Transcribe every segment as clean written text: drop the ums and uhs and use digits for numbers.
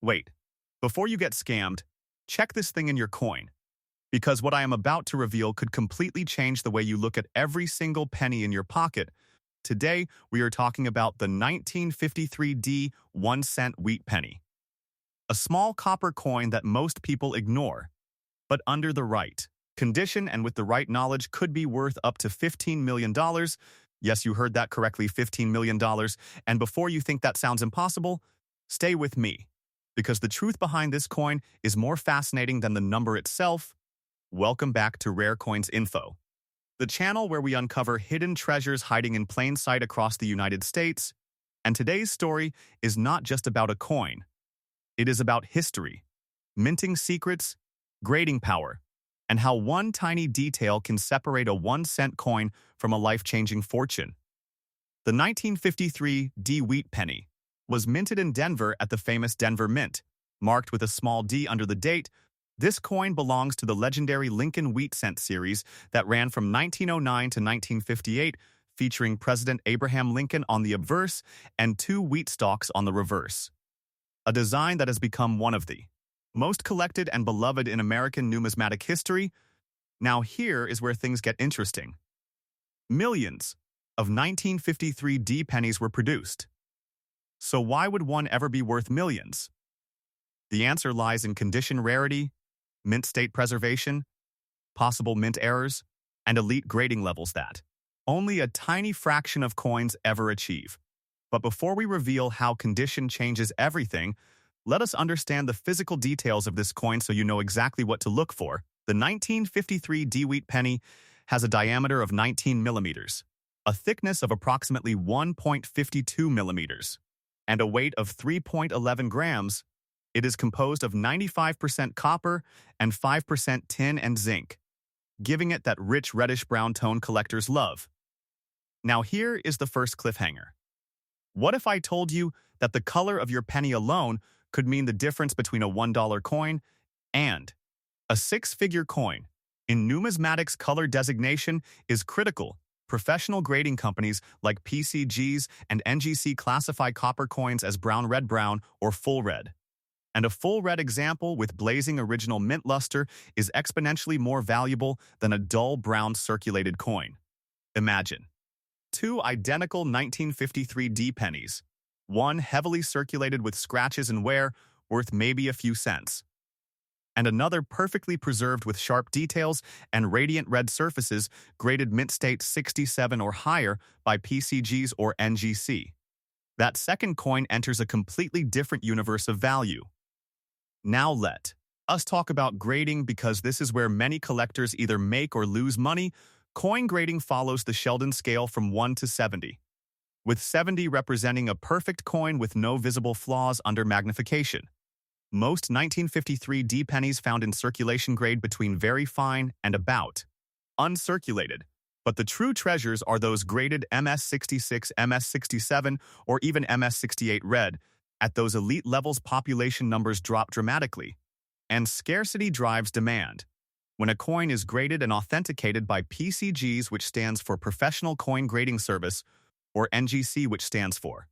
Wait, before you get scammed, check this thing in your coin, because what I am about to reveal could completely change the way you look at every single penny in your pocket. Today, we are talking about the 1953D 1-cent wheat penny, a small copper coin that most people ignore, but under the right condition and with the right knowledge could be worth up to $15 million. Yes, you heard that correctly, $15 million. And before you think that sounds impossible, stay with me, because the truth behind this coin is more fascinating than the number itself. Welcome back to Rare Coins Info, the channel where we uncover hidden treasures hiding in plain sight across the United States. And today's story is not just about a coin. It is about history, minting secrets, grading power, and how one tiny detail can separate a 1-cent coin from a life-changing fortune. The 1953 D wheat penny was minted in Denver at the famous Denver Mint, marked with a small D under the date. This coin belongs to the legendary Lincoln wheat cent series that ran from 1909 to 1958, featuring President Abraham Lincoln on the obverse and 2 wheat stalks on the reverse. A design that has become one of the most collected and beloved in American numismatic history. Now here is where things get interesting. Millions of 1953 D pennies were produced. So why would one ever be worth millions? The answer lies in condition rarity, mint state preservation, possible mint errors, and elite grading levels that only a tiny fraction of coins ever achieve. But before we reveal how condition changes everything, let us understand the physical details of this coin so you know exactly what to look for. The 1953 D wheat penny has a diameter of 19 millimeters, a thickness of approximately 1.52 millimeters, and a weight of 3.11 grams. It is composed of 95% copper and 5% tin and zinc, giving it that rich reddish-brown tone collectors love. Now here is the first cliffhanger. What if I told you that the color of your penny alone could mean the difference between a $1 coin and a 6-figure coin? In numismatics, color designation is critical. Professional grading companies like PCGs and NGC classify copper coins as brown red brown or full red. And a full red example with blazing original mint luster is exponentially more valuable than a dull brown circulated coin. Imagine 2 identical 1953 D pennies, one heavily circulated with scratches and wear, worth maybe a few cents, and another perfectly preserved with sharp details and radiant red surfaces, graded mint state 67 or higher by PCGs or NGC. That second coin enters a completely different universe of value. Now let us talk about grading, because this is where many collectors either make or lose money. Coin grading follows the Sheldon scale from 1 to 70. With 70 representing a perfect coin with no visible flaws under magnification. Most 1953 D pennies found in circulation grade between very fine and about uncirculated, but the true treasures are those graded MS66, MS67, or even MS68 red. At those elite levels, population numbers drop dramatically, and scarcity drives demand. When a coin is graded and authenticated by PCGs, which stands for Professional Coin Grading Service, or NGC, which stands for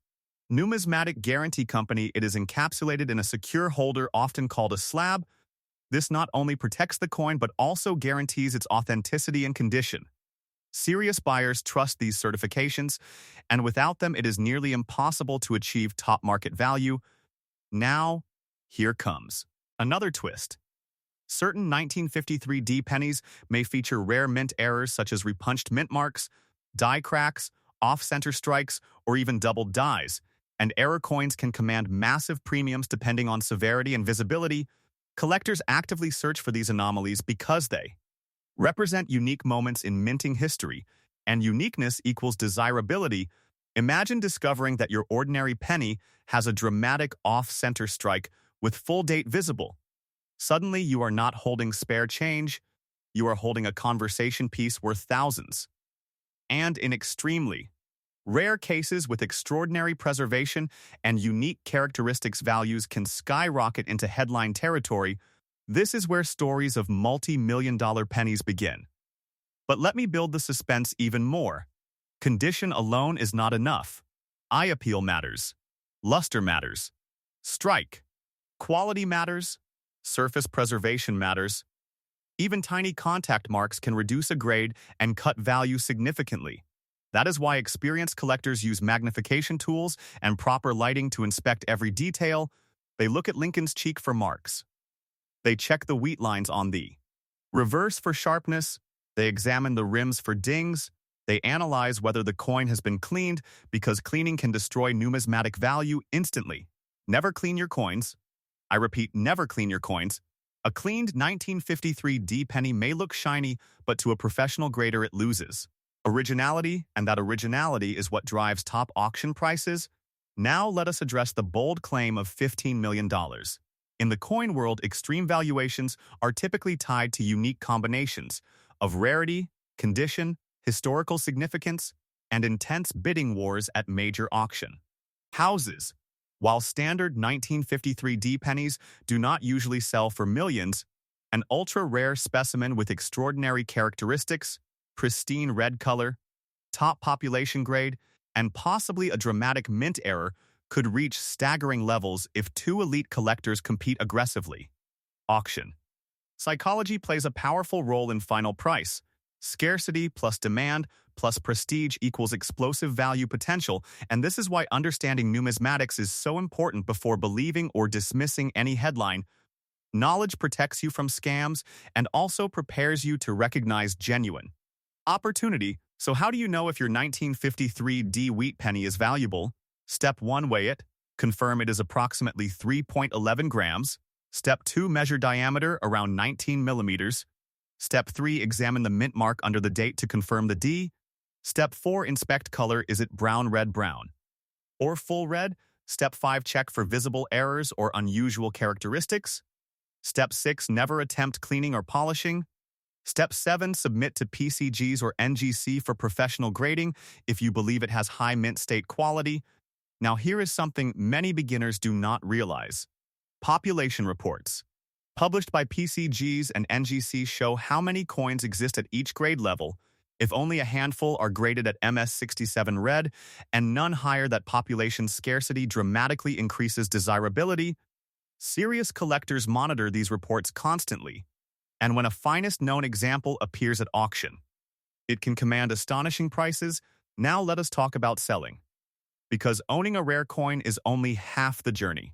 Numismatic Guarantee Company, it is encapsulated in a secure holder often called a slab. This not only protects the coin but also guarantees its authenticity and condition. Serious buyers trust these certifications, and without them it is nearly impossible to achieve top market value. Now, here comes another twist. Certain 1953 D pennies may feature rare mint errors such as repunched mint marks, die cracks, off-center strikes, or even doubled dies, and error coins can command massive premiums depending on severity and visibility. Collectors actively search for these anomalies because they represent unique moments in minting history, and uniqueness equals desirability. Imagine discovering that your ordinary penny has a dramatic off-center strike with full date visible. Suddenly, you are not holding spare change, you are holding a conversation piece worth thousands. And in extremely rare cases with extraordinary preservation and unique characteristics, values can skyrocket into headline territory. This is where stories of multi-million-dollar pennies begin. But let me build the suspense even more. Condition alone is not enough. Eye appeal matters. Luster matters. Strike, Quality matters, surface preservation matters. Even tiny contact marks can reduce a grade and cut value significantly. That is why experienced collectors use magnification tools and proper lighting to inspect every detail. They look at Lincoln's cheek for marks. They check the wheat lines on the reverse for sharpness. They examine the rims for dings. They analyze whether the coin has been cleaned because cleaning can destroy numismatic value instantly. Never clean your coins. I repeat, never clean your coins. A cleaned 1953 D penny may look shiny, but to a professional grader it loses originality, and that originality is what drives top auction prices. Now let us address the bold claim of $15 million. In the coin world, extreme valuations are typically tied to unique combinations of rarity, condition, historical significance, and intense bidding wars at major auction houses. While standard 1953 D pennies do not usually sell for millions, an ultra-rare specimen with extraordinary characteristics, pristine red color, top population grade, and possibly a dramatic mint error could reach staggering levels if two elite collectors compete aggressively. Auction. Psychology plays a powerful role in final price. Scarcity plus demand plus prestige equals explosive value potential, and this is why understanding numismatics is so important before believing or dismissing any headline. Knowledge protects you from scams and also prepares you to recognize genuine opportunity. So how do you know if your 1953 D wheat penny is valuable? Step 1, weigh it. Confirm it is approximately 3.11 grams. Step 2, measure diameter around 19 millimeters. Step 3, examine the mint mark under the date to confirm the D. Step 4, inspect color. Is it brown, red, brown, or full red? Step 5, check for visible errors or unusual characteristics. Step 6, never attempt cleaning or polishing. Step 7, submit to PCGs or NGC for professional grading if you believe it has high mint state quality. Now here is something many beginners do not realize. Population reports published by PCGs and NGC show how many coins exist at each grade level. If only a handful are graded at MS67 red and none higher, that population scarcity dramatically increases desirability. Serious collectors monitor these reports constantly, and when a finest known example appears at auction, it can command astonishing prices. Now let us talk about selling. Because owning a rare coin is only half the journey.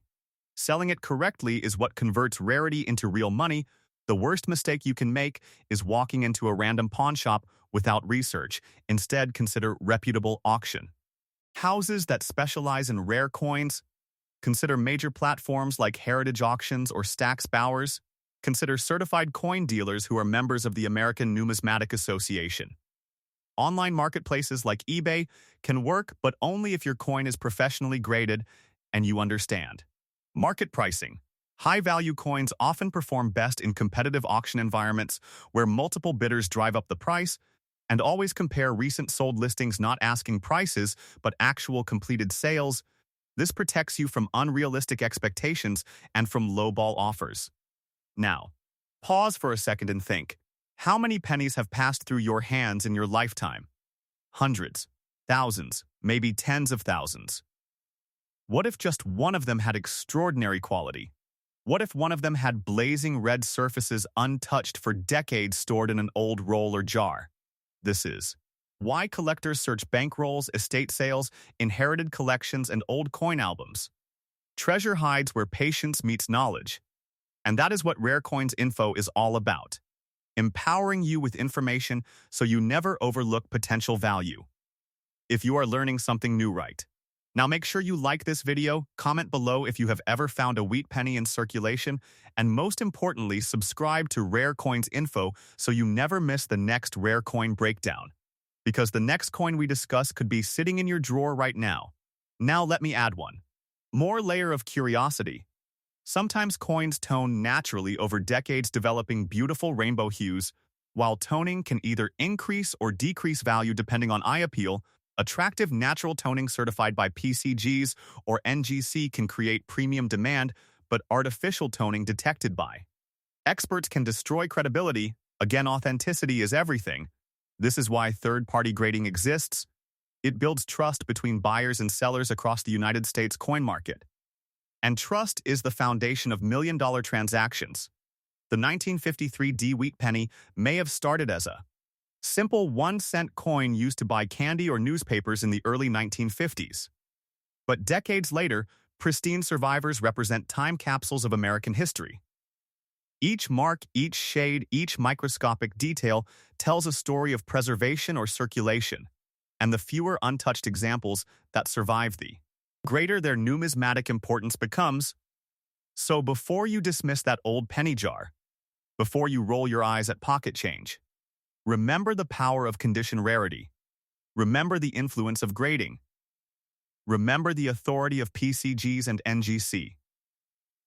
Selling it correctly is what converts rarity into real money. The worst mistake you can make is walking into a random pawn shop without research. Instead, consider reputable auction houses that specialize in rare coins. Consider major platforms like Heritage Auctions or Stack's Bowers. Consider certified coin dealers who are members of the American Numismatic Association. Online marketplaces like eBay can work, but only if your coin is professionally graded and you understand market pricing. High-value coins often perform best in competitive auction environments where multiple bidders drive up the price. And always compare recent sold listings, not asking prices, but actual completed sales. This protects you from unrealistic expectations and from lowball offers. Now, pause for a second and think. How many pennies have passed through your hands in your lifetime? Hundreds, thousands, maybe tens of thousands. What if just one of them had extraordinary quality? What if one of them had blazing red surfaces untouched for decades stored in an old roll or jar? This is why collectors search bankrolls, estate sales, inherited collections, and old coin albums. Treasure hides where patience meets knowledge. And that is what Rare Coins Info is all about. Empowering you with information so you never overlook potential value. If you are learning something new right now, make sure you like this video, comment below if you have ever found a wheat penny in circulation, and most importantly, subscribe to Rare Coins Info so you never miss the next rare coin breakdown. Because the next coin we discuss could be sitting in your drawer right now. Now let me add one more layer of curiosity. Sometimes coins tone naturally over decades, developing beautiful rainbow hues, while toning can either increase or decrease value depending on eye appeal. Attractive natural toning certified by PCGs or NGC can create premium demand, but artificial toning detected by experts can destroy credibility. Again, authenticity is everything. This is why third-party grading exists. It builds trust between buyers and sellers across the United States coin market. And trust is the foundation of million-dollar transactions. The 1953 D-Wheat penny may have started as a simple 1-cent coin used to buy candy or newspapers in the early 1950s. But decades later, pristine survivors represent time capsules of American history. Each mark, each shade, each microscopic detail tells a story of preservation or circulation, and the fewer untouched examples that survive, the greater their numismatic importance becomes. So before you dismiss that old penny jar, before you roll your eyes at pocket change, remember the power of condition rarity. Remember the influence of grading. Remember the authority of PCGs and NGC.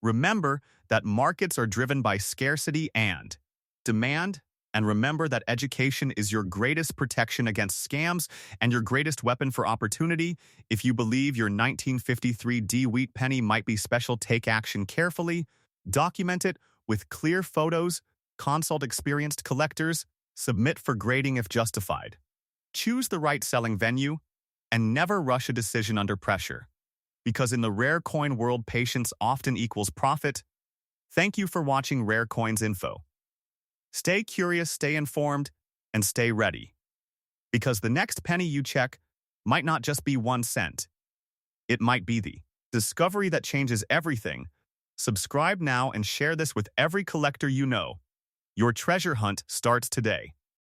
Remember that markets are driven by scarcity and demand, and remember that education is your greatest protection against scams and your greatest weapon for opportunity. If you believe your 1953 D-Wheat penny might be special, take action carefully, document it with clear photos, consult experienced collectors, submit for grading if justified. Choose the right selling venue, and never rush a decision under pressure. Because in the rare coin world, patience often equals profit. Thank you for watching Rare Coins Info. Stay curious, stay informed, and stay ready. Because the next penny you check might not just be 1 cent. It might be the discovery that changes everything. Subscribe now and share this with every collector you know. Your treasure hunt starts today.